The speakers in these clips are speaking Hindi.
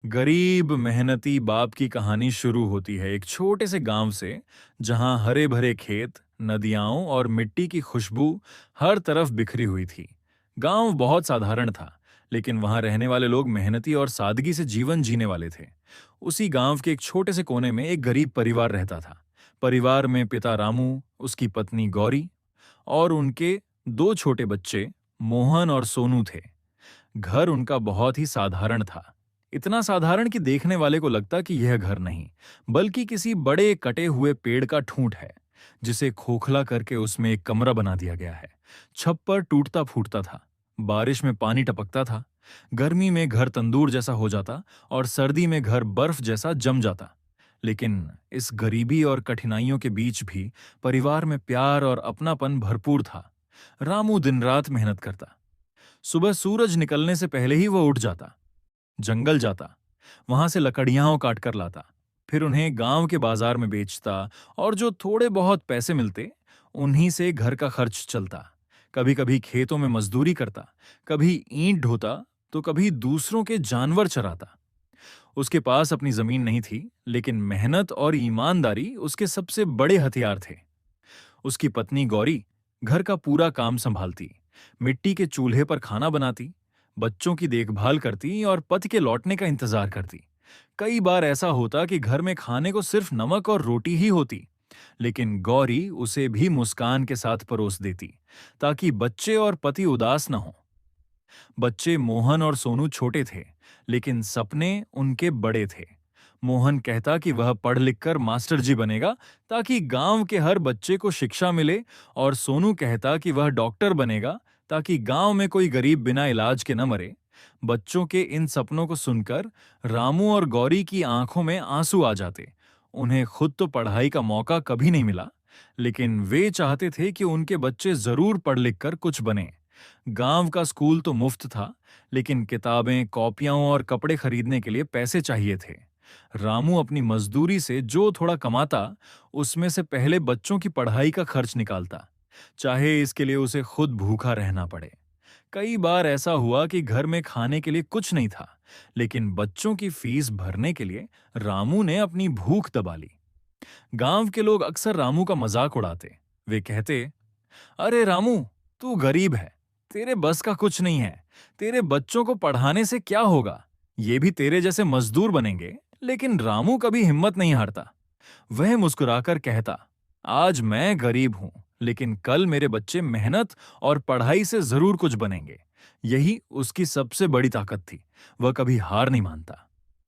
गरीब मेहनती बाप की कहानी शुरू होती है एक छोटे से गांव से, जहां हरे भरे खेत, नदियां और मिट्टी की खुशबू हर तरफ बिखरी हुई थी। गांव बहुत साधारण था, लेकिन वहां रहने वाले लोग मेहनती और सादगी से जीवन जीने वाले थे। उसी गांव के एक छोटे से कोने में एक गरीब परिवार रहता था। परिवार में पिता रामू, उसकी पत्नी गौरी और उनके दो छोटे बच्चे मोहन और सोनू थे। घर उनका बहुत ही साधारण था। इतना साधारण कि देखने वाले को लगता कि यह घर नहीं, बल्कि किसी बड़े कटे हुए पेड़ का ठूंठ है, जिसे खोखला करके उसमें एक कमरा बना दिया गया है। छप्पर टूटता फूटता था, बारिश में पानी टपकता था, गर्मी में घर तंदूर जैसा हो जाता और सर्दी में घर बर्फ जैसा जम जाता। लेकिन इस गरीबी और कठिनाइयों के बीच भी परिवार में प्यार और अपनापन भरपूर था। रामू दिन रात मेहनत करता। सुबह सूरज निकलने से पहले ही वो उठ जाता, जंगल जाता, वहां से लकड़ियां काट कर लाता, फिर उन्हें गांव के बाजार में बेचता और जो थोड़े बहुत पैसे मिलते उन्हीं से घर का खर्च चलता। कभी कभी खेतों में मजदूरी करता, कभी ईंट ढोता, तो कभी दूसरों के जानवर चराता। उसके पास अपनी जमीन नहीं थी, लेकिन मेहनत और ईमानदारी उसके सबसे बड़े हथियार थे। उसकी पत्नी गौरी घर का पूरा काम संभालती, मिट्टी के चूल्हे पर खाना बनाती, बच्चों की देखभाल करती और पति के लौटने का इंतजार करती। कई बार ऐसा होता कि घर में खाने को सिर्फ नमक और रोटी ही होती, लेकिन गौरी उसे भी मुस्कान के साथ परोस देती, ताकि बच्चे और पति उदास न हो। बच्चे मोहन और सोनू छोटे थे, लेकिन सपने उनके बड़े थे। मोहन कहता कि वह पढ़ लिख कर मास्टर जी बनेगा, ताकि गांव के हर बच्चे को शिक्षा मिले, और सोनू कहता कि वह डॉक्टर बनेगा, ताकि गांव में कोई गरीब बिना इलाज के न मरे। बच्चों के इन सपनों को सुनकर रामू और गौरी की आंखों में आंसू आ जाते। उन्हें खुद तो पढ़ाई का मौका कभी नहीं मिला, लेकिन वे चाहते थे कि उनके बच्चे जरूर पढ़ लिख कर कुछ बने। गांव का स्कूल तो मुफ्त था, लेकिन किताबें, कॉपियां और कपड़े खरीदने के लिए पैसे चाहिए थे। रामू अपनी मजदूरी से जो थोड़ा कमाता, उसमें से पहले बच्चों की पढ़ाई का खर्च निकालता, चाहे इसके लिए उसे खुद भूखा रहना पड़े। कई बार ऐसा हुआ कि घर में खाने के लिए कुछ नहीं था, लेकिन बच्चों की फीस भरने के लिए रामू ने अपनी भूख दबा ली। गांव के लोग अक्सर रामू का मजाक उड़ाते। वे कहते, अरे रामू, तू गरीब है, तेरे बस का कुछ नहीं है, तेरे बच्चों को पढ़ाने से क्या होगा, ये भी तेरे जैसे मजदूर बनेंगे। लेकिन रामू कभी हिम्मत नहीं हारता। वह मुस्कुराकर कहता, आज मैं गरीब हूं, लेकिन कल मेरे बच्चे मेहनत और पढ़ाई से जरूर कुछ बनेंगे। यही उसकी सबसे बड़ी ताकत थी। वह कभी हार नहीं मानता।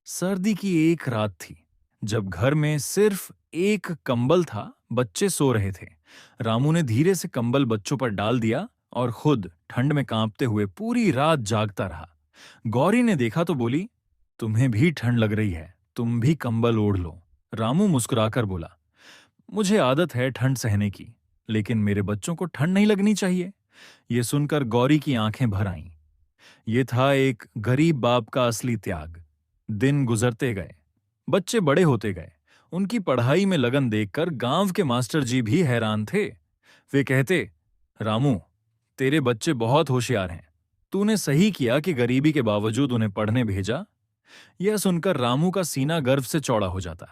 सर्दी की एक रात थी, जब घर में सिर्फ एक कंबल था, बच्चे सो रहे थे। रामू ने धीरे से कंबल बच्चों पर डाल दिया और खुद ठंड में कांपते हुए पूरी रात जागता रहा। गौरी ने देखा तो बोली, तुम्हें भी ठंड लग रही है, तुम भी कंबल ओढ़ लो। रामू मुस्कुराकर बोला, मुझे आदत है ठंड सहने की, लेकिन मेरे बच्चों को ठंड नहीं लगनी चाहिए। ये सुनकर गौरी की आंखें भर आईं। ये था एक गरीब बाप का असली त्याग। दिन गुजरते गए, बच्चे बड़े होते गए। उनकी पढ़ाई में लगन देखकर गांव के मास्टर जी भी हैरान थे। वे कहते, रामू, तेरे बच्चे बहुत होशियार हैं। तूने सही किया कि गरीबी के बावजूद उन्हें पढ़ने भेजा। यह सुनकर रामू का सीना गर्व से चौड़ा हो जाता।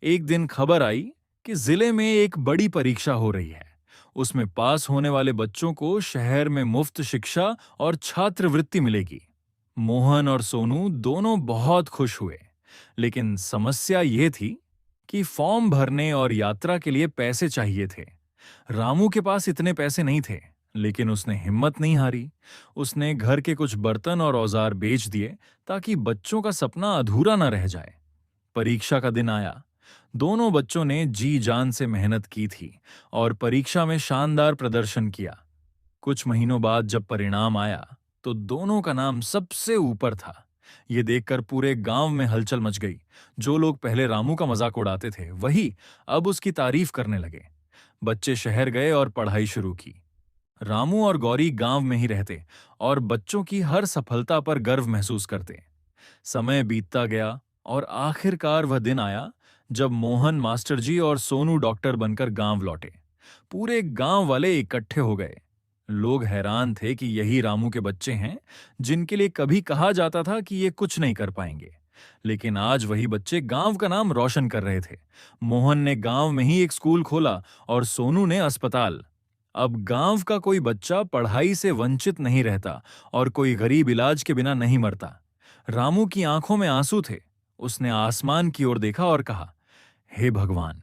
एक दिन खबर आई कि जिले में एक बड़ी परीक्षा हो रही है। उसमें पास होने वाले बच्चों को शहर में मुफ्त शिक्षा और छात्रवृत्ति मिलेगी। मोहन और सोनू दोनों बहुत खुश हुए, लेकिन समस्या ये थी कि फॉर्म भरने और यात्रा के लिए पैसे चाहिए थे। रामू के पास इतने पैसे नहीं थे, लेकिन उसने हिम्मत नहीं हारी। उसने घर के कुछ बर्तन और औजार बेच दिए, ताकि बच्चों का सपना अधूरा न रह जाए। परीक्षा का दिन आया। दोनों बच्चों ने जी जान से मेहनत की थी और परीक्षा में शानदार प्रदर्शन किया। कुछ महीनों बाद जब परिणाम आया, तो दोनों का नाम सबसे ऊपर था। ये देखकर पूरे गांव में हलचल मच गई। जो लोग पहले रामू का मजाक उड़ाते थे, वही अब उसकी तारीफ करने लगे। बच्चे शहर गए और पढ़ाई शुरू की। रामू और गौरी गांव में ही रहते और बच्चों की हर सफलता पर गर्व महसूस करते। समय बीतता गया और आखिरकार वह दिन आया जब मोहन मास्टर जी और सोनू डॉक्टर बनकर गांव लौटे। पूरे गांव वाले इकट्ठे हो गए। लोग हैरान थे कि यही रामू के बच्चे हैं, जिनके लिए कभी कहा जाता था कि ये कुछ नहीं कर पाएंगे। लेकिन आज वही बच्चे गांव का नाम रोशन कर रहे थे। मोहन ने गांव में ही एक स्कूल खोला और सोनू ने अस्पताल। अब गांव का कोई बच्चा पढ़ाई से वंचित नहीं रहता और कोई गरीब इलाज के बिना नहीं मरता। रामू की आंखों में आंसू थे। उसने आसमान की ओर देखा और कहा, हे भगवान,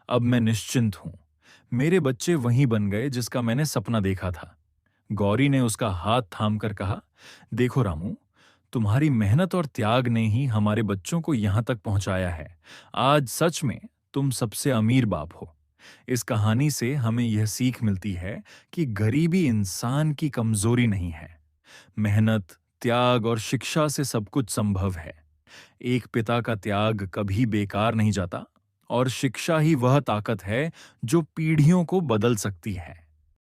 अब मैं निश्चिंत हूं। मेरे बच्चे वही बन गए जिसका मैंने सपना देखा था। गौरी ने उसका हाथ थामकर कहा, देखो रामू, तुम्हारी मेहनत और त्याग ने ही हमारे बच्चों को यहां तक पहुंचाया है। आज सच में तुम सबसे अमीर बाप हो। इस कहानी से हमें यह सीख मिलती है कि गरीबी इंसान की कमजोरी नहीं है। मेहनत, त्याग और शिक्षा से सब कुछ संभव है। एक पिता का त्याग कभी बेकार नहीं जाता और शिक्षा ही वह ताकत है जो पीढ़ियों को बदल सकती है।